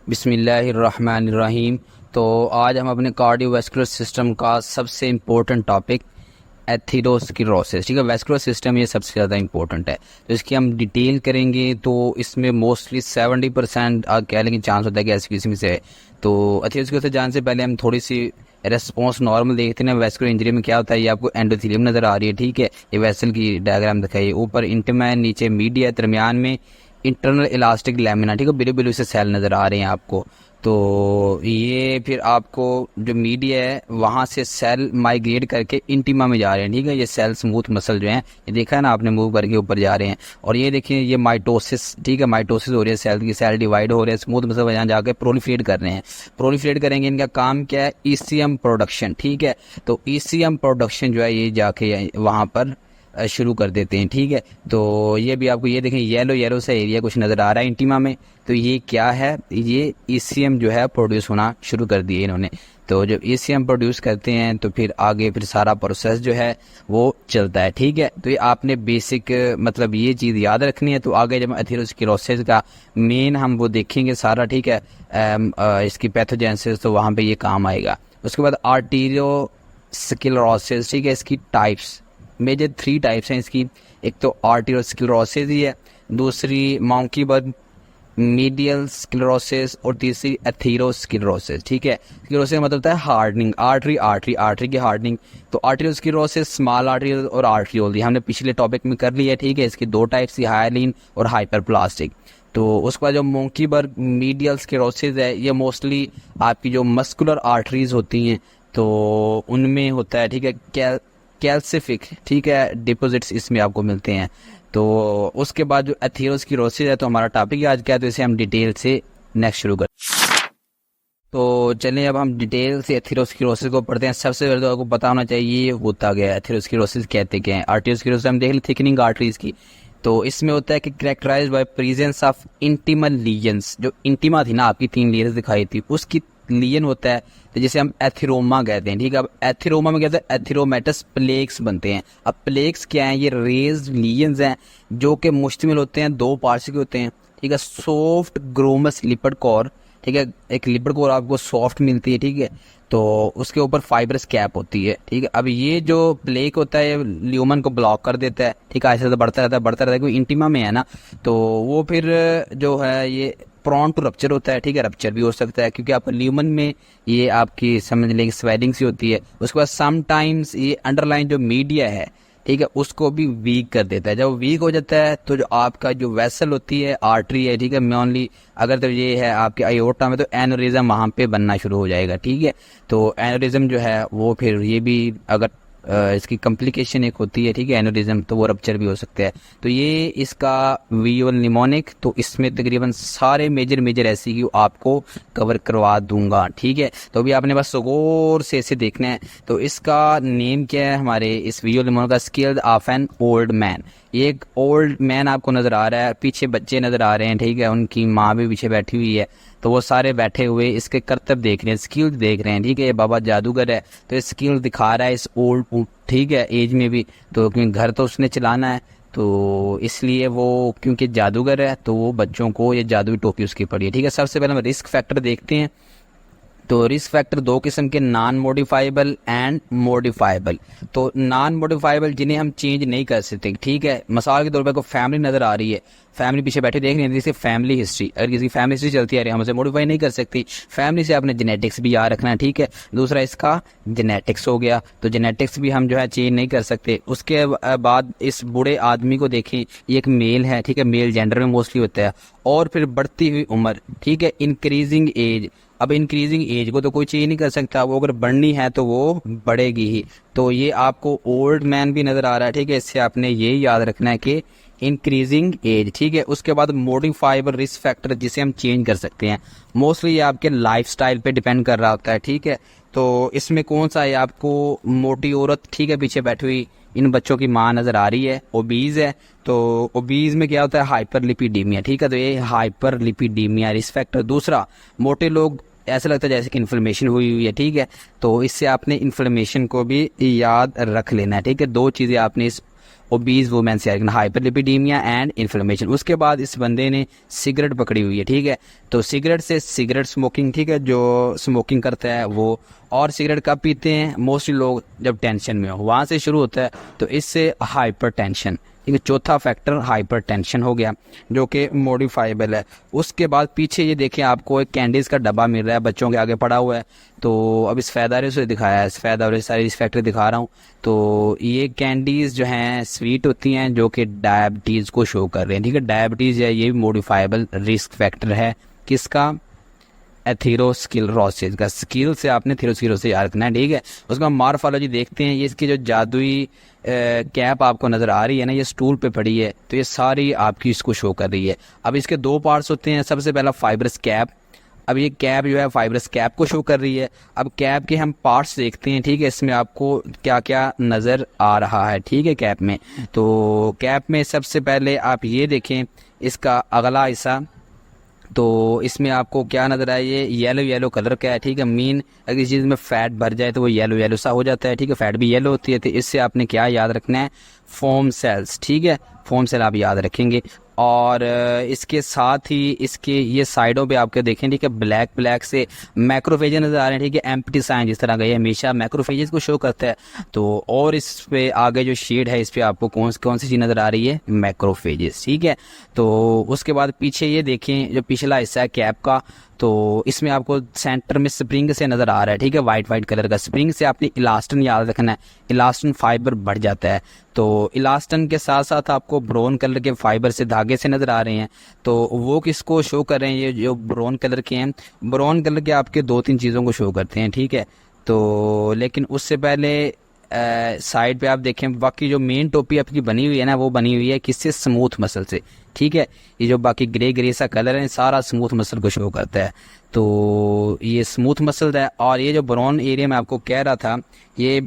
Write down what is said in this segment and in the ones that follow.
बिस्मिल्लाहिर्रहमानिर्रहीम। तो आज हम अपने कार्डियोवैस्कुलर सिस्टम का सबसे इम्पोर्टेंट टॉपिक एथेरोस्क्लेरोसिस, ठीक है। वैस्कुलर सिस्टम ये सबसे ज़्यादा इम्पोर्टेंट है, तो इसकी हम डिटेल करेंगे। तो इसमें मोस्टली 70% कह लेंगे चांस होता है कि ऐसी किसी में से है। तो एथेरोस्क्लेरोसिस जाने से पहले हम थोड़ी सी रेस्पॉन्स नॉर्मल देखते हैं। वैस्कुलर इंजरी में क्या होता है, ये आपको एंडोथेलियम नज़र आ रही है, ठीक है। ये वेसल की डायग्राम दिखाई, ऊपर इंटिमा, नीचे मीडिया, दरमियान में इंटरनल इलास्टिक लैमिना, ठीक है। बिल्कुल बिल्कुल से सेल नज़र आ रहे हैं आपको। तो ये फिर आपको जो मीडिया है वहाँ से सेल माइग्रेट करके इंटिमा में जा रहे हैं, ठीक है। ये सेल स्मूथ मसल जो हैं, ये देखा है ना आपने, मूव करके ऊपर जा रहे हैं। और ये देखिए ये माइटोसिस, ठीक है, माइटोसिस हो रही है सेल की, सेल डिवाइड हो रहे हैं, स्मूथ मसल वहाँ जाकर प्रोलिफरेट कर रहे हैं। प्रोलिफरेट करेंगे, इनका काम क्या है, ईसीएम प्रोडक्शन, ठीक है। तो ईसीएम प्रोडक्शन जो है ये जाके वहाँ पर शुरू कर देते हैं, ठीक है। तो ये भी आपको ये देखें, येलो येलो सा एरिया कुछ नज़र आ रहा है इंटीमा में, तो ये क्या है, ये ईसीएम जो है प्रोड्यूस होना शुरू कर दिए इन्होंने। तो जब ईसीएम प्रोड्यूस करते हैं तो फिर आगे फिर सारा प्रोसेस जो है वो चलता है, ठीक है। तो ये आपने बेसिक मतलब ये चीज़ याद रखनी है। तो आगे जब एथेरोस्क्लेरोसिस का मेन हम वो देखेंगे सारा, ठीक है, इसकी पैथोजेनेसिस, तो वहाँ पे ये काम आएगा। उसके बाद आर्टेरियोस्क्लेरोसिस, ठीक है, इसकी टाइप्स मेजर 3 टाइप्स हैं इसकी। एक तो आर्टेरियोस्क्लेरोसिस ही है, दूसरी मॉन्कीबर्ग मीडियल स्क्लेरोसिस, और तीसरी एथेरोस्क्लेरोसिस, ठीक है। स्क्लेरोसिस मतलब होता है हार्डनिंग, आर्टरी की हार्डनिंग। तो आर्टेरियोस्क्लेरोसिस स्मॉल आर्टरी और आर्टरियोल, ये हमने पिछले टॉपिक में कर लिया है, ठीक है। इसकी 2 टाइप्स, हाइलिन और हाइपरप्लास्टिक। तो उसके बाद जो मॉन्कीबर्ग मीडियल स्क्लेरोसिस है, ये मोस्टली आपकी जो मस्कुलर आर्टरीज होती हैं तो उनमें होता है, ठीक है। कैल्सिफिक, ठीक है, डिपॉजिट्स इसमें आपको मिलते हैं। तो उसके बाद जो एथेरोस्क्लेरोसिस है, तो हमारा टॉपिक आज क्या है, तो इसे हम डिटेल से नेक्स्ट शुरू करें। तो चलिए अब हम डिटेल से एथेरोस्क्लेरोसिस को पढ़ते हैं। सबसे पहले तो आपको पता होना चाहिए ये होता गया है, एथेरोस्क्लेरोसिस कहते क्या है। आर्टेरियोस्क्लेरोसिस हम देख लें, थिकनिंग आर्टरीज की। तो इसमें होता है कि characterised by presence of intimal lesions, जो इंटिमा थी ना आपकी 3 लेयर्स दिखाई थी, उसकी लीजन होता है, तो जिसे हम एथेरोमा कहते हैं, ठीक है। अब एथेरोमा में कहते हैं एथेरोमेटस प्लेक्स बनते हैं। अब प्लेक्स क्या है, ये रेज्ड लीजन्स हैं जो कि मुश्तमिल होते हैं 2 पार्ट्स के होते हैं, ठीक है। सॉफ्ट ग्रोमस लिपिड कोर, ठीक है, एक लिपिड कोर आपको सॉफ्ट मिलती है, ठीक है। तो उसके ऊपर फाइब्रस कैप होती है, ठीक है। अब ये जो प्लेक होता है ल्यूमन को ब्लॉक कर देता है, ठीक है। ऐसे तो बढ़ता रहता है, क्योंकि इंटिमा में है ना, तो वो फिर जो है ये प्रॉन टू रप्चर होता है, ठीक है। रप्चर भी हो सकता है क्योंकि आप ल्यूमन में ये आपकी समझ लेंगे स्वेलिंग सी होती है। उसके बाद समटाइम्स ये अंडरलाइन जो मीडिया है, ठीक है, उसको भी वीक कर देता है। जब वीक हो जाता है तो जो आपका जो वेसल होती है, आर्टरी है, ठीक है, मेनली अगर तो ये है आपके आयोटा में, तो एनोरिज्म वहाँ पे बनना शुरू हो जाएगा, ठीक है। तो एनोरिज्म जो है वो फिर ये भी अगर इसकी कॉम्प्लिकेशन एक होती है, ठीक है, एनोरिज्म, तो वो रप्चर भी हो सकता है। तो ये इसका विजुअल निमोनिक, तो इसमें तकरीबन सारे मेजर ऐसी की आपको कवर करवा दूंगा, ठीक है। तो अभी आपने बस गौर से इसे देखना है। तो इसका नेम क्या है हमारे इस विजुअल निमोनिक का, scale of an old man. ये एक ओल्ड मैन आपको नजर आ रहा है, पीछे बच्चे नजर आ रहे हैं, ठीक है, उनकी माँ भी पीछे बैठी हुई है। तो वो सारे बैठे हुए इसके करतब देख रहे हैं, स्किल देख रहे हैं, ठीक है। ये बाबा जादूगर है, तो ये स्किल दिखा रहा है इस ओल्ड, ठीक है, एज में भी। तो क्योंकि घर तो उसने चलाना है, तो इसलिए वो क्योंकि जादूगर है तो वो बच्चों को ये जादुई टोपी उसकी पड़ी है, ठीक है। सबसे पहले हम रिस्क फैक्टर देखते हैं। तो रिस्क फैक्टर 2 किस्म के, नॉन मॉडिफाइबल एंड मॉडिफाइबल। तो नॉन मॉडिफाइबल जिन्हें हम चेंज नहीं कर सकते, ठीक है। मिसाल के तौर पर को फैमिली नजर आ रही है, फैमिली पीछे बैठे देख रहे हैं, जैसे फैमिली हिस्ट्री, अगर किसी फैमिली हिस्ट्री चलती आ रही है, हम उसे मॉडिफाई नहीं कर सकती। फैमिली से आपने जेनेटिक्स भी याद रखना है, ठीक है। दूसरा इसका जेनेटिक्स हो गया, तो जेनेटिक्स भी हम जो है चेंज नहीं कर सकते। उसके बाद इस बूढ़े आदमी को देखें, ये एक मेल है, ठीक है, मेल जेंडर में मोस्टली होता है। और फिर बढ़ती हुई उम्र, ठीक है, इंक्रीजिंग एज। अब इंक्रीजिंग एज को तो कोई चेंज नहीं कर सकता, वो अगर बढ़नी है तो वो बढ़ेगी ही। तो ये आपको ओल्ड मैन भी नजर आ रहा है, ठीक है। इससे आपने ये याद रखना है कि इंक्रीजिंग एज, ठीक है। उसके बाद मॉडिफाइबल रिस्क फैक्टर जिसे हम चेंज कर सकते हैं, मोस्टली ये आपके लाइफस्टाइल पे डिपेंड कर रहा होता है, ठीक है। तो इसमें कौन सा है, आपको मोटी औरत, ठीक है, पीछे बैठी हुई इन बच्चों की माँ नजर आ रही है, ओबीज है। तो ओबीज में क्या होता है, हाइपरलिपिडीमिया, ठीक है। तो ये हाइपरलिपिडीमिया रिस्क फैक्टर। दूसरा, मोटे लोग ऐसा लगता है जैसे कि इन्फ्लेमेशन हुई है, ठीक है। तो इससे आपने इन्फ्लेमेशन को भी याद रख लेना है, ठीक है। 2 चीज़ें आपने इस ओबीज वुमेन से हाइपरलिपिडीमिया एंड इन्फ्लेमेशन। उसके बाद इस बंदे ने सिगरेट पकड़ी हुई है, ठीक है। तो सिगरेट से सिगरेट स्मोकिंग, ठीक है, जो स्मोकिंग करता है वो, और सिगरेट कब पीते हैं मोस्टली लोग जब टेंशन में हो, वहाँ से शुरू होता है। तो इससे हाइपर टेंशन, ठीक है, चौथा फैक्टर हाइपर टेंशन हो गया जो कि मॉडिफाइबल है। उसके बाद पीछे ये देखें आपको एक कैंडीज़ का डब्बा मिल रहा है, बच्चों के आगे पड़ा हुआ है। तो अब इस फैदारे से दिखाया है, इस फैदारे सारी इस फैक्टर दिखा रहा हूँ। तो ये कैंडीज़ जो हैं स्वीट होती हैं जो कि डायबिटीज़ को शो कर रहे हैं, ठीक है। डायबिटीज़ है ये भी मॉडिफाइबल रिस्क फैक्टर है, किसका, एथेरोस्क्लेरोसिस का। स्किल से आपने एथेरोस्क्लेरोसिस याद रखना है, ठीक है। उसके बाद मॉर्फोलॉजी देखते हैं, ये इसकी जो जादुई कैप आपको नज़र आ रही है ना, ये स्टूल पे पड़ी है, तो ये सारी आपकी इसको शो कर रही है। अब इसके दो पार्ट्स होते हैं, सबसे पहला फाइब्रस कैप। अब ये कैप जो है फाइब्रस कैप को शो कर रही है। अब कैप के हम पार्ट्स देखते हैं, ठीक है, इसमें आपको क्या क्या नज़र आ रहा है, ठीक है, कैप में। तो कैप में सबसे पहले आप ये देखें इसका अगला हिस्सा, तो इसमें आपको क्या नजर आए, ये येलो येलो कलर का है, ठीक है। मीन अगर इस चीज़ में फैट भर जाए तो वो येलो येलो सा हो जाता है, ठीक है, फैट भी येलो होती है। तो इससे आपने क्या याद रखना है, फोम सेल्स, ठीक है, फोम सेल आप याद रखेंगे। और इसके साथ ही इसके ये साइडों पे आपके देखें, ठीक है, ब्लैक ब्लैक से मैक्रोफेजेस नजर आ रहे हैं, ठीक है, एम्प्टी साइन जिस तरह का ये हमेशा मैक्रोफेजेस को शो करता है। तो और इस पे आगे जो शेड है इस पे आपको कौन सी चीज़ नजर आ रही है, मैक्रोफेजेस, ठीक है। तो उसके बाद पीछे ये देखें जो पिछला हिस्सा है कैप का, तो इसमें आपको सेंटर में स्प्रिंग से नज़र आ रहा है, ठीक है, वाइट वाइट कलर का। स्प्रिंग से आपने इलास्टन याद रखना है, इलास्टन फाइबर बढ़ जाता है। तो इलास्टन के साथ साथ आपको ब्राउन कलर के फाइबर से धागे से नज़र आ रहे हैं, तो वो किसको शो कर रहे हैं, ये जो ब्राउन कलर के हैं, ब्राउन कलर के आपके दो तीन चीज़ों को शो करते हैं, ठीक है। तो लेकिन उससे पहले साइड पे आप देखें, बाकी जो मेन टोपी आपकी बनी हुई है ना, वो बनी हुई है किससे, स्मूथ मसल से, ठीक है। ये जो बाकी ग्रे ग्रे सा कलर है सारा स्मूथ मसल को शो करता है, तो ये स्मूथ मसल है। और ये जो ब्राउन एरिया में आपको कह रहा था, ये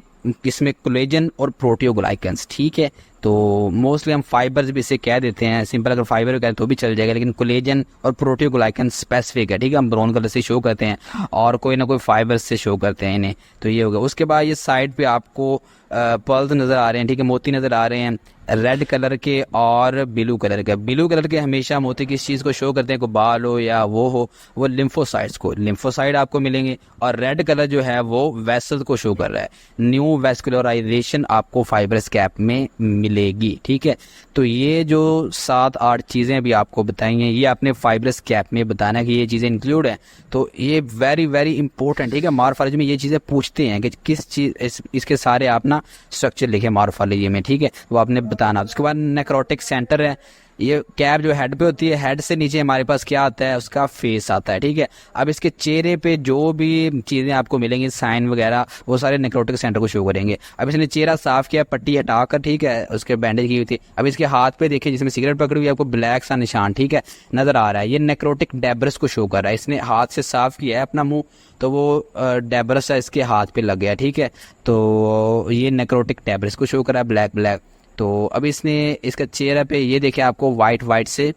इसमें कोलेजन और प्रोटियोग्लाइकन्स, ठीक है। तो मोस्टली हम फाइबर्स भी इसे कह देते हैं, सिंपल अगर फाइबर कहें तो भी चल जाएगा, लेकिन कोलेजन और प्रोटियोग्लाइकन स्पेसिफिक है, ठीक है, हम ब्राउन कलर से शो करते हैं और कोई ना कोई फाइबर्स से शो करते हैं इन्हें। तो ये होगा। उसके बाद ये साइड पे आपको पर्ल्स नज़र आ रहे हैं, ठीक है, मोती नज़र आ रहे हैं रेड कलर के और ब्लू कलर के। ब्लू कलर के हमेशा मोती किस चीज़ को शो करते हैं, को बाल हो या वो हो, वो लिम्फोसाइट्स को, लिम्फोसाइट आपको मिलेंगे। और रेड कलर जो है वो वेसल को शो कर रहा है, न्यू वेस्कुलराइजेशन आपको फाइब्रस कैप में मिलेगी, ठीक है। तो ये जो 7-8 चीज़ें अभी आपको बताई हैं, ये आपने फाइब्रस कैप में बताना है कि ये चीज़ें इंक्लूड हैं। तो ये वेरी वेरी इंपॉर्टेंट, ठीक है। मॉर्फोलॉजी में ये चीज़ें पूछते हैं कि किस चीज़, इसके सारे आप ना स्ट्रक्चर लिखे मॉर्फोलॉजी में, ठीक है, वो आपने बताना। उसके बाद नेक्रोटिक सेंटर है, ये कैप जो हेड पे होती है, हेड से नीचे हमारे पास क्या आता है, उसका फेस आता है, ठीक है। अब इसके चेहरे पे जो भी चीज़ें आपको मिलेंगी, साइन वगैरह, वो सारे नेक्रोटिक सेंटर को शो करेंगे। अब इसने चेहरा साफ किया, पट्टी हटाकर, ठीक है, उसके बैंडेज की हुई थी। अब इसके हाथ पे देखिए जिसमें सिगरेट पकड़ी हुई है, आपको ब्लैक सा निशान, ठीक है, नजर आ रहा है, ये नेक्रोटिक डेब्रस को शो कर रहा है। इसने हाथ से साफ किया है अपना मुंह, तो वो डेब्रस इसके हाथ पे लग गया, ठीक है। तो ये नेक्रोटिक डेब्रस को शो कर रहा है ब्लैक ब्लैक। तो अब इसने इसका चेहरा पे ये देखे आपको वाइट वाइट से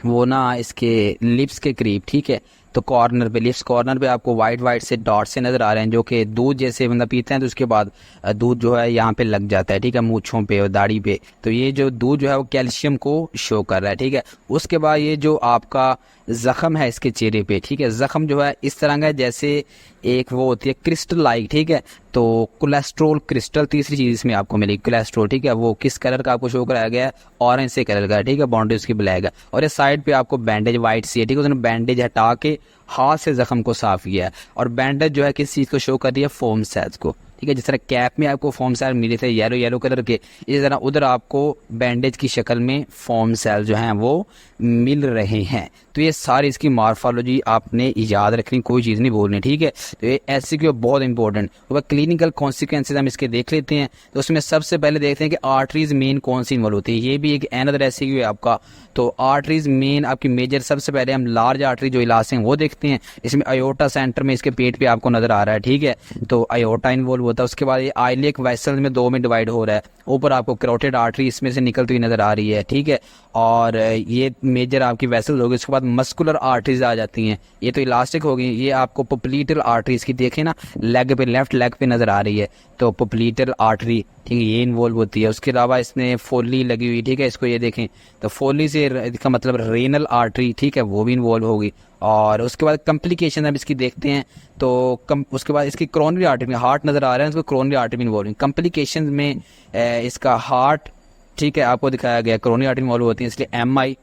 वो ना इसके लिप्स के करीब, ठीक है, तो कॉर्नर पे, लिप्स कॉर्नर पे आपको वाइट वाइट से डॉट से नज़र आ रहे हैं, जो कि दूध जैसे बंदा पीते हैं तो उसके बाद दूध जो है यहाँ पे लग जाता है, ठीक है, मूंछों पे और दाढ़ी पे। तो ये जो दूध जो है वो कैल्शियम को शो कर रहा है, ठीक है। उसके बाद ये जो आपका जख्म है इसके चेहरे पे, ठीक है, जख्म जो है इस तरह का है जैसे एक वो होती है क्रिस्टल लाइक, ठीक है। तो कोलेस्ट्रॉल क्रिस्टल तीसरी चीज़ इसमें आपको मिलेगी, कोलेस्ट्रॉल, ठीक है, वो किस कलर का आपको शो कराया गया है, ऑरेंज से कलर का, ठीक है, बाउंड्री उसकी ब्लैक है। और ये साइड पे आपको बैंडेज वाइट सी है, ठीक है, उसने बैंडेज हटा के हाथ से जख्म को साफ किया है। और बैंडेज जो है किस चीज़ को शो कर रही है, फोम सेल्स को, ठीक है। जिस तरह कैप में आपको फोम सेल मिले थे येलो येलो कलर के, इस तरह उधर आपको बैंडेज की शक्ल में फोम सेल जो हैं वो मिल रहे हैं। तो ये सारी इसकी मॉर्फोलॉजी आपने याद रखनी, कोई चीज़ नहीं बोलनी, ठीक है। तो ये एससीक्यू बहुत इंपॉर्टेंट। तो क्लिनिकल कॉन्सिक्वेंसेज हम इसके देख लेते हैं। तो उसमें सबसे पहले देखते हैं कि आर्टरीज मेन कौन सी इन्वॉल्व होती है, ये भी एक अनदर एससीक्यू है आपका। तो आर्टरीज मेन आपकी मेजर, सबसे पहले हम लार्ज आर्टरी जो इलाज हैं वो देखते हैं। इसमें अयोटा सेंटर में इसके पेट पे आपको नजर आ रहा है, ठीक है, तो अयोटा इन्वॉल्व होता है। उसके बाद ये आइलिक वेसल में 2 में डिवाइड हो रहा है, ऊपर आपको कैरोटिड आर्टरी इसमें से निकलती हुई नजर आ रही है, ठीक है। और ये मेजर आपकी वेसल्स होगी। उसके बाद मस्कुलर आर्टरीज आ जाती हैं, ये तो इलास्टिक होगी। ये आपको पोप्लीटल आर्टरीज की देखें ना, लेग पे, लेफ्ट लेग पे नजर आ रही है। तो तो पोप्लीटल आर्टरी, ठीक है, ये इन्वॉल्व होती है। उसके अलावा इसमें फोली लगी हुई, ठीक है, इसको ये देखें तो फोली से इसका मतलब रेनल आर्टरी, ठीक है, वो भी इन्वॉल्व होगी। और उसके बाद कम्प्लिकेशन अब इसकी देखते हैं तो उसके बाद इसकी क्रोनरी आर्टरी में हार्ट नज़र आ रहा है, उसको क्रोनरी आर्टरी में इन्वॉल्व। कम्प्लिकेशन में इसका हार्ट, ठीक है, आपको दिखाया गया क्रोनरी आर्टरी इन्वॉल्व होती है, इसलिए MI।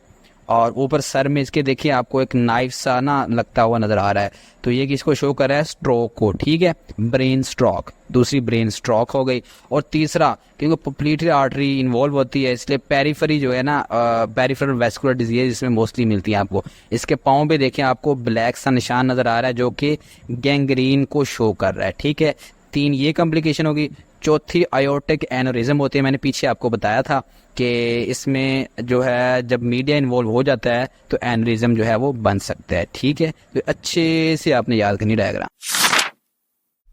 और ऊपर सर में इसके देखिए आपको एक नाइफ सा ना लगता हुआ नज़र आ रहा है, तो ये किसको शो कर रहा है, स्ट्रोक को, ठीक है, ब्रेन स्ट्रोक, दूसरी ब्रेन स्ट्रोक हो गई। और तीसरा क्योंकि पोप्लीटरी आर्टरी इन्वॉल्व होती है इसलिए पेरिफेरी जो है ना, पेरिफेरल वैस्कुलर डिजीज इसमें मोस्टली मिलती है आपको। इसके पाँव पे देखें आपको ब्लैक सा निशान नज़र आ रहा है जो कि गैंग्रीन को शो कर रहा है, ठीक है। 3 ये कॉम्प्लिकेशन होगी। चौथी आयोटिक एनोरिज्म होती है, मैंने पीछे आपको बताया था कि इसमें जो है जब मीडिया इन्वॉल्व हो जाता है तो एनोरिज्म जो है वो बन सकता है, ठीक है। तो अच्छे से आपने याद करनी डायग्राम।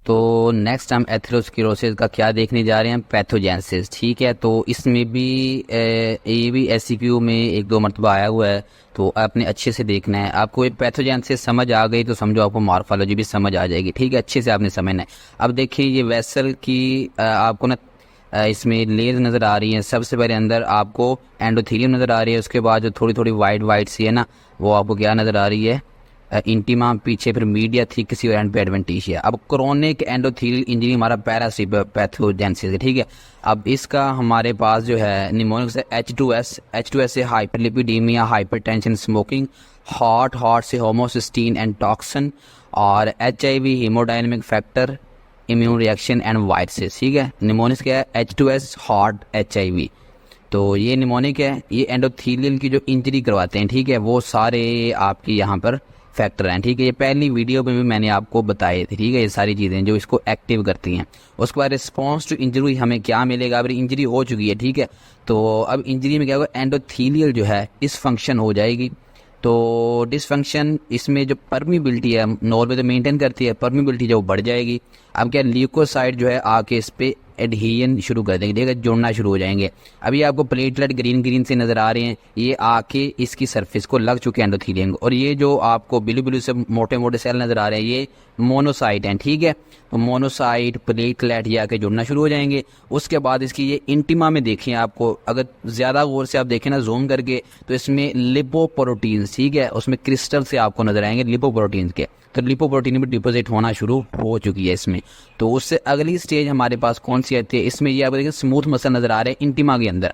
तो नेक्स्ट हम एथेरोस्क्लेरोसिस का क्या देखने जा रहे हैं, पैथोजेनेसिस, ठीक है। तो इसमें भी ये भी SCQ में 1-2 मरतबा आया हुआ है, तो आपने अच्छे से देखना है। आपको ये पैथोजेनेसिस समझ आ गई तो समझो आपको मॉर्फोलॉजी भी समझ आ जाएगी, ठीक है, अच्छे से आपने समझना है। अब देखिए ये वेसल की आपको ना इसमें लेयर नज़र आ रही है। सबसे पहले अंदर आपको एंडोथेलियम नज़र आ रही है, उसके बाद जो थोड़ी थोड़ी वाइट सी है ना, वो आपको क्या नज़र आ रही है, इंटीमा, पीछे फिर मीडिया थिक किसी और एंड पे एडवेंटिशिया। अब क्रोनिक एंडोथेलियल इंजरी हमारा पैथोजेनेसिस है, ठीक है। अब इसका हमारे पास जो है निमोनिक से H2S से हाइपरलिपिडीमिया, हाइपरटेंशन, स्मोकिंग, हार्ट से होमोसिस्टीन एंड टॉक्सिन, और HIV, haemodynamic factor, immune reaction and वाइटसिस, ठीक है। निमोनिक क्या है, H2S, हार्ट, HIV। तो ये निमोनिक है, ये एंडोथेलियल की जो इंजरी करवाते हैं, ठीक है, वो सारे आपकी यहाँ पर फैक्टर हैं, ठीक है। ये पहली वीडियो में भी मैंने आपको बताए थे, ठीक है, ये सारी चीज़ें जो इसको एक्टिव करती हैं। उसके बाद रिस्पॉन्स टू इंजरी हमें क्या मिलेगा, अब इंजरी हो चुकी है, ठीक है, तो अब इंजरी में क्या होगा, एंडोथेलियल जो है डिसफंक्शन हो जाएगी। तो डिसफंक्शन इसमें जो परमिबिलिटी है नॉर्मल तो मेंटेन करती है, परमिबिलिटी जो बढ़ जाएगी। अब क्या ल्यूकोसाइट जो है आके इस पे एडहेजन शुरू कर देंगे, ठीक है, जुड़ना शुरू हो जाएंगे। अभी आपको प्लेटलेट ग्रीन से नज़र आ रहे हैं, ये आके इसकी सरफेस को लग चुके हैं एंडोथेलियम को। और ये जो आपको ब्लू से मोटे मोटे सेल नज़र आ रहे हैं, ये मोनोसाइट हैं, ठीक है। तो मोनोसाइट प्लेटलेट ये आके जुड़ना शुरू हो जाएंगे। उसके बाद इसकी ये इंटिमा में देखें, आपको अगर ज़्यादा गौर से आप देखें ना जूम करके, तो इसमें लिपोप्रोटीन्स, ठीक है, उसमें क्रिस्टल से आपको नजर आएंगे लिपोप्रोटीन्स के। तो लिपोप्रोटीन भी डिपोजिट होना शुरू हो चुकी है इसमें। तो उससे अगली स्टेज हमारे पास कौन सी आती है, इसमें ये आप देखिए स्मूथ मसल नज़र आ रहे हैं इंटिमा के अंदर।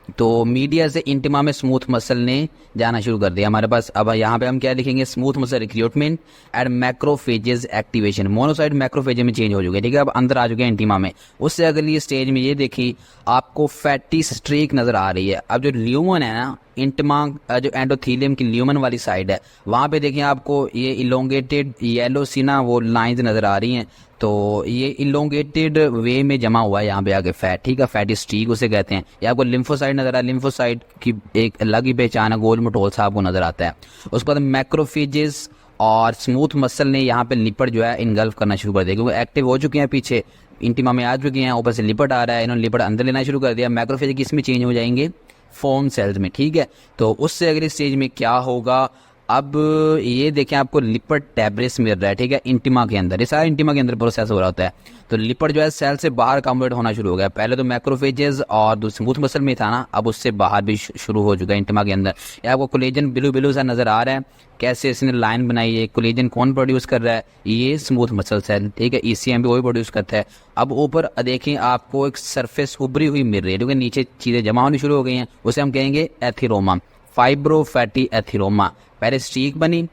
तो मीडिया से इंटिमा में स्मूथ मसल ने जाना शुरू कर दिया हमारे पास। अब यहाँ पे हम क्या लिखेंगे, smooth muscle recruitment and macrophages activation. Monocyte macrophage में चेंज हो चुके, ठीक है, अब अंदर आ चुके हैं इंटिमा में। उससे अगली स्टेज में ये देखिए आपको फैटी स्ट्रीक नजर आ रही है। अब जो ल्यूमन है ना, इंटिमा जो एंडोथेलियम की ल्यूमन वाली साइड है, वहाँ पे देखिए आपको ये इलोंगेटेड येलो सी ना वो लाइंस नजर आ रही हैं। तो ये इलोंगेटेड वे में जमा हुआ है यहाँ पे आगे फैट, ठीक है, फैटी स्ट्रीक उसे कहते हैं। ये आपको लिम्फोसाइट नजर आ रहा है, लिम्फोसाइट की एक अलग ही पहचान है, गोल मटोल सा आपको नजर आता है। उसके बाद मैक्रोफेजेस और स्मूथ मसल ने यहाँ पे लिपिड जो है इनगल्फ करना शुरू कर दिया, क्योंकि एक्टिव हो चुके हैं, पीछे इंटिमा में आ चुके हैं, ऊपर से लिपिड आ रहा है, इन्होंने लिपिड अंदर लेना शुरू कर दिया। मैक्रोफेज किस में चेंज हो जाएंगे, फोम सेल्स में, ठीक है। तो उससे अगली स्टेज में क्या होगा, अब ये देखें आपको लिपिड टैब्लेट्स मिल रहा है, ठीक है, इंटिमा के अंदर। ये सारा इंटिमा के अंदर प्रोसेस हो रहा होता है। तो लिपिड जो है सेल से बाहर कन्वर्ट होना शुरू हो गया। पहले तो मैक्रोफेजेस और स्मूथ मसल में था ना, अब उससे बाहर भी शुरू हो चुका है इंटिमा के अंदर। ये आपको कोलेजन ब्लू सा नजर आ रहा है, कैसे इसने लाइन बनाई है। कोलेजन कौन प्रोड्यूस कर रहा है, ये स्मूथ मसल सेल, ठीक है, ECM भी वही प्रोड्यूस करता है। अब ऊपर देखें आपको एक सरफेस उभरी हुई मिल रही है, क्योंकि नीचे चीजें जमा होनी शुरू हो गई हैं, उसे हम कहेंगे एथिरोमा, फाइब्रोफैटी एथिरोमा। पहले स्ट्रीक बनी,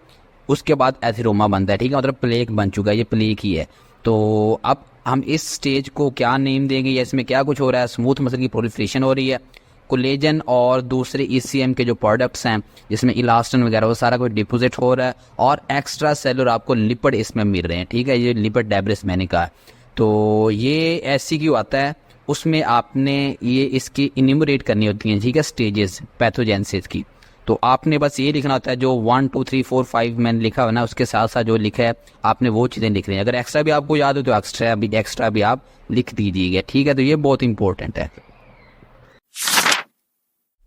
उसके बाद एथिरोमा बनता है, ठीक है, मतलब प्लेक बन चुका है, ये प्लेक ही है। तो अब हम इस स्टेज को क्या नेम देंगे, या इसमें क्या कुछ हो रहा है, स्मूथ मसल की प्रोलिफरेशन हो रही है, कोलेजन और दूसरे ECM के जो प्रोडक्ट्स हैं जिसमें इलास्टिन वगैरह वो सारा कुछ डिपोजिट हो रहा है, और एक्स्ट्रा सेलुलर आपको लिपिड इसमें मिल रहे हैं, ठीक है, ये लिपिड डेब्रिस मैंने कहा। तो ये SCQ आता है, उसमें आपने ये इसकी इन्यूमरेट करनी होती हैं, ठीक है, स्टेजेस पैथोजेनेसिस की। तो आपने बस ये लिखना होता है जो 1 2 3 4 5 मैंने लिखा है ना, उसके साथ साथ जो लिखा है आपने वो चीज़ें लिख रही हैं। अगर एक्स्ट्रा भी आपको याद हो तो एक्स्ट्रा भी आप लिख दीजिएगा, ठीक है। तो ये बहुत इंपॉर्टेंट है।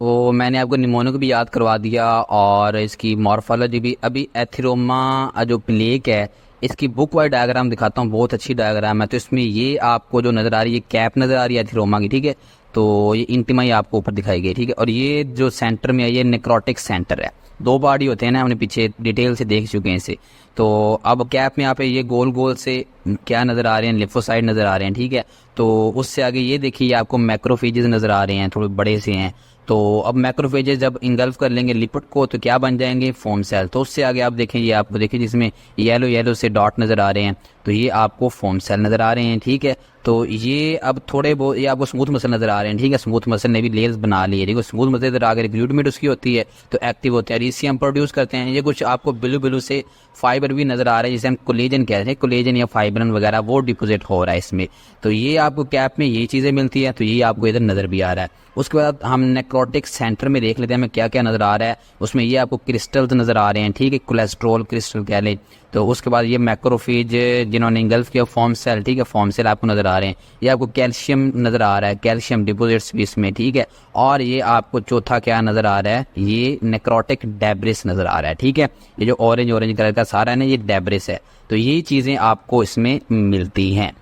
तो मैंने आपको निमोनिक भी याद करवा दिया और इसकी मॉर्फोलॉजी भी। अभी एथिरोमा जो प्लेक है इसकी बुक वाइज डायग्राम दिखाता हूँ, बहुत अच्छी डायग्राम है। तो इसमें ये आपको जो नज़र आ रही है कैप नज़र आ रही है एथिरोमा की, ठीक है। तो ये इंटिमा ही आपको ऊपर दिखाई गई, ठीक है। और ये जो सेंटर में है ये नेक्रोटिक सेंटर है। दो बॉडी होते हैं ना, हमने पीछे डिटेल से देख चुके हैं इसे। तो अब कैप में यहाँ पे ये गोल गोल से क्या नज़र आ रहे हैं, लिम्फोसाइट नज़र आ रहे हैं, ठीक है। तो उससे आगे ये देखिए आपको मैक्रोफेजेस नज़र आ रहे हैं, थोड़े बड़े से हैं। तो अब मैक्रोफेजेस जब इंगल्फ कर लेंगे लिपिड को तो क्या बन जाएंगे, फोम सेल। तो उससे आगे आप देखें, ये आपको देखिए जिसमें येलो येलो से डॉट नज़र आ रहे हैं, तो ये आपको फोम सेल नज़र आ रहे हैं, ठीक है। तो ये अब थोड़े बहुत ये आपको स्मूथ मसल नज़र आ रहे हैं, ठीक है। स्मूथ मसल ने भी लेयर्स बना ली है, ठीक है। स्मूथ मसल इधर आगे ग्लूटामेट उसकी होती है तो एक्टिव होते हैं, ईसीएम प्रोड्यूस करते हैं। ये कुछ आपको ब्लू ब्लू से फाइबर भी नज़र आ रहा है, जिसे हम कोलेजन कहते हैं, कोलेजन या फाइब्रन वगैरह वो डिपोजिट हो रहा है इसमें। तो ये आपको कैप में ये चीज़ें मिलती है, तो ये आपको इधर नज़र भी आ रहा है। उसके बाद हम नेक्रोटिक सेंटर में देख लेते हैं हमें क्या क्या नज़र आ रहा है। उसमें ये आपको क्रिस्टल्स नज़र आ रहे हैं, ठीक है, कोलेस्ट्रॉल क्रिस्टल कह लें। तो उसके बाद ये मैक्रोफेज जिन्होंने इंगल्फ किया फॉर्म सेल, ठीक है, फॉर्म सेल आपको नज़र आ रहे हैं। ये आपको कैल्शियम नज़र आ रहा है, कैल्शियम डिपोजिट्स भी इसमें, ठीक है। और ये आपको चौथा क्या नज़र आ रहा है, ये नेक्रोटिक डेब्रिस नज़र आ रहा है, ठीक है। ये जो ऑरेंज ऑरेंज कलर का सारा है ना, ये डेब्रिस है। तो ये चीज़ें आपको इसमें मिलती हैं।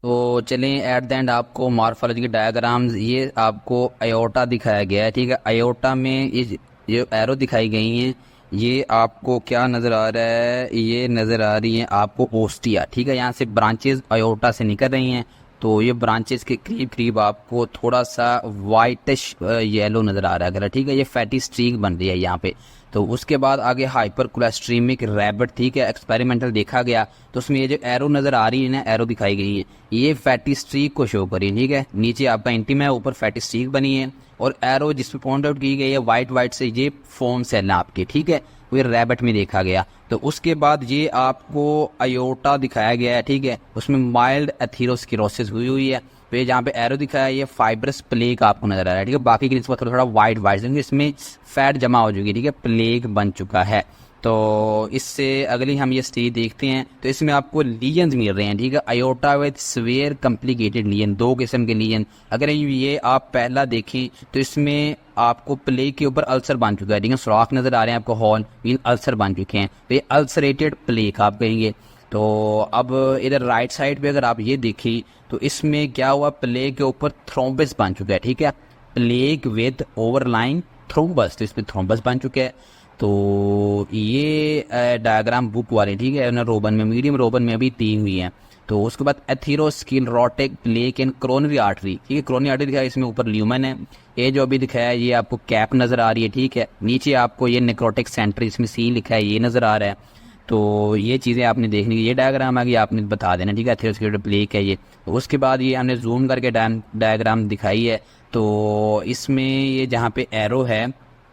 तो चलें एट द एंड आपको मॉर्फोलॉजी के डायग्राम्स, ये आपको अयोटा दिखाया गया है, ठीक है। अयोटा में ये एरो दिखाई गई हैं, ये आपको क्या नज़र आ रहा है, ये नज़र आ रही है आपको ओस्टिया, ठीक है। यहाँ से ब्रांचेस अयोटा से निकल रही हैं। तो ये ब्रांचेस के करीब करीब आपको थोड़ा सा वाइटिश येलो नज़र आ रहा है, ठीक है। ये फैटी स्ट्रीक बन रही है यहाँ पे। तो उसके बाद आगे हाइपर कोलेस्ट्रीमिक रैबिट, ठीक है, एक्सपेरिमेंटल देखा गया। तो उसमें ये जो एरो नज़र आ रही है ना, एरो दिखाई गई है, ये फैटी स्ट्रीक को शो करी, ठीक है। नीचे आपका इंटिमा है, ऊपर फैटी स्ट्रीक बनी है, और एरो जिस पे पॉइंट आउट की गई है वाइट वाइट से, ये फोम सेल है आपके, ठीक है। वो ये रैबिट में देखा गया। तो उसके बाद ये आपको अयोटा दिखाया गया है, ठीक है। उसमें माइल्ड एथेरोस्क्लेरोसिस हुई है। तो ये जहाँ पे एरो दिखाया है ये फाइब्रस प्लेग आपको नजर आ रहा है, ठीक है। बाकी की निस्बत थोड़ा थोड़ा वाइट वाइट, इसमें फैट जमा हो चुकी है, ठीक है, प्लेग बन चुका है। तो इससे अगली हम ये स्टेज देखते हैं। तो इसमें आपको लीजन्स मिल रहे हैं, ठीक है। Iota with severe complicated lesion, दो किस्म के लीजन। अगर ये आप पहला देखें तो इसमें आपको प्लेग के ऊपर अल्सर बन चुका है, ठीक है। सुराख नजर आ रहे हैं आपको, हॉल अल्सर बन चुके हैं। तो ये अल्सरेटेड प्लेग आप कहेंगे। तो अब इधर राइट साइड पे अगर आप ये देखें तो इसमें क्या हुआ, प्लेग के ऊपर थ्रोम्बस बन चुका है, ठीक है। प्लेग विद ओवरलाइन थ्रोम्बस, तो इसमें थ्रोम्बस बन चुके हैं। तो ये डायग्राम बुक वाले, ठीक है, ना रोबन में, मीडियम रोबन में अभी 3 हुई हैं। तो उसके बाद एथेरोस्क्लेरोटिक प्लेग इन क्रोनरी आर्टरी, ठीक है। क्रोनरी आर्टरी दिखाया, इसमें ऊपर ल्यूमन है। ये जो अभी दिखाया है ये आपको कैप नज़र आ रही है, ठीक है। नीचे आपको ये नेक्रोटिक सेंटर, इसमें सी लिखा है, ये नज़र आ रहा है। तो ये चीज़ें आपने देखनी है, ये डायग्राम आ गई आपने बता देना, ठीक है। एथेरोस्क्लेरोटिक प्लेग है ये। तो उसके बाद ये हमने जूम करके डायग्राम दिखाई है। तो इसमें ये जहाँ पे एरो है,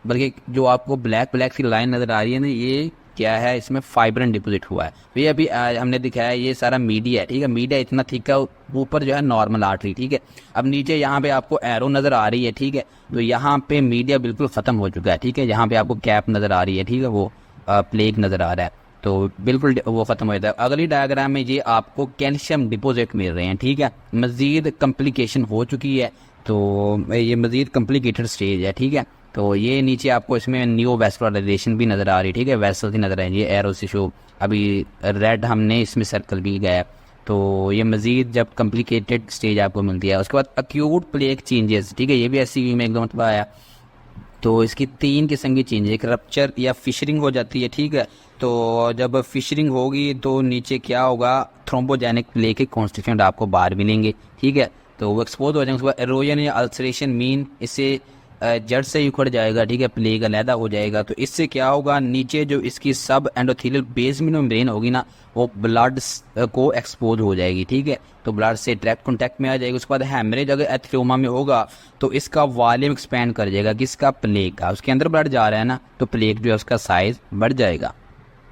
बल्कि जो आपको ब्लैक ब्लैक सी लाइन नज़र आ रही है ना, ये क्या है, इसमें फाइब्रन डिपोजिट हुआ है। तो ये अभी हमने दिखाया ये सारा मीडिया है, ठीक है। मीडिया इतना थिक है, ऊपर जो है नॉर्मल आर्टरी, ठीक है। अब नीचे यहाँ पे आपको एरो नज़र आ रही है, ठीक है। तो यहाँ पे मीडिया बिल्कुल ख़त्म हो चुका है, ठीक है। यहाँ पे आपको कैप नज़र आ रही है, ठीक है, वो प्लेग नज़र आ रहा है, तो बिल्कुल वो ख़त्म हो जाता है। अगली डायग्राम में ये आपको कैल्शियम डिपोजिट मिल रहे हैं, ठीक है। मज़ीद कम्प्लिकेशन हो चुकी है, तो ये मज़ीद कम्प्लिकेटेड स्टेज है, ठीक है। तो ये नीचे आपको इसमें न्यू वेस्कुलराइजेशन भी नज़र आ रही है, ठीक है। वेसल्स ही नज़र आ रही है, ये एरो से शो अभी रेड हमने इसमें सर्कल भी गया है। तो ये मज़ीद जब कम्प्लिकेटेड स्टेज आपको मिलती है। उसके बाद अक्यूट प्लेग चेंजेस, ठीक है, ये भी ऐसी में एकदम मतलब आया। तो इसकी 3 किस्म की चेंज, एक रप्चर या फिशरिंग हो जाती है, ठीक है। तो जब फिशरिंग होगी तो नीचे क्या होगा, थ्रोम्बोजेनिक प्लेग के कॉन्स्टिट्यूएंट आपको बाहर मिलेंगे, ठीक है। तो वो एक्सपोज हो जाएंगे। उसके बाद एरोजन या अल्सरेशन मीन, इससे जड़ से ही उखड़ जाएगा, ठीक है, प्लेग अलहदा हो जाएगा। तो इससे क्या होगा, नीचे जो इसकी सब एंडोथेलियल बेसमेंट मेम्ब्रेन होगी ना, वो ब्लड को एक्सपोज हो जाएगी, ठीक है। तो ब्लड से डायरेक्ट कॉन्टैक्ट में आ जाएगी। उसके बाद हैमरेज अगर एथेरोमा में होगा तो इसका वॉल्यूम एक्सपेंड कर जाएगा, किसका, प्लेग का। उसके अंदर ब्लड जा रहा है ना, तो प्लेग जो है उसका साइज बढ़ जाएगा।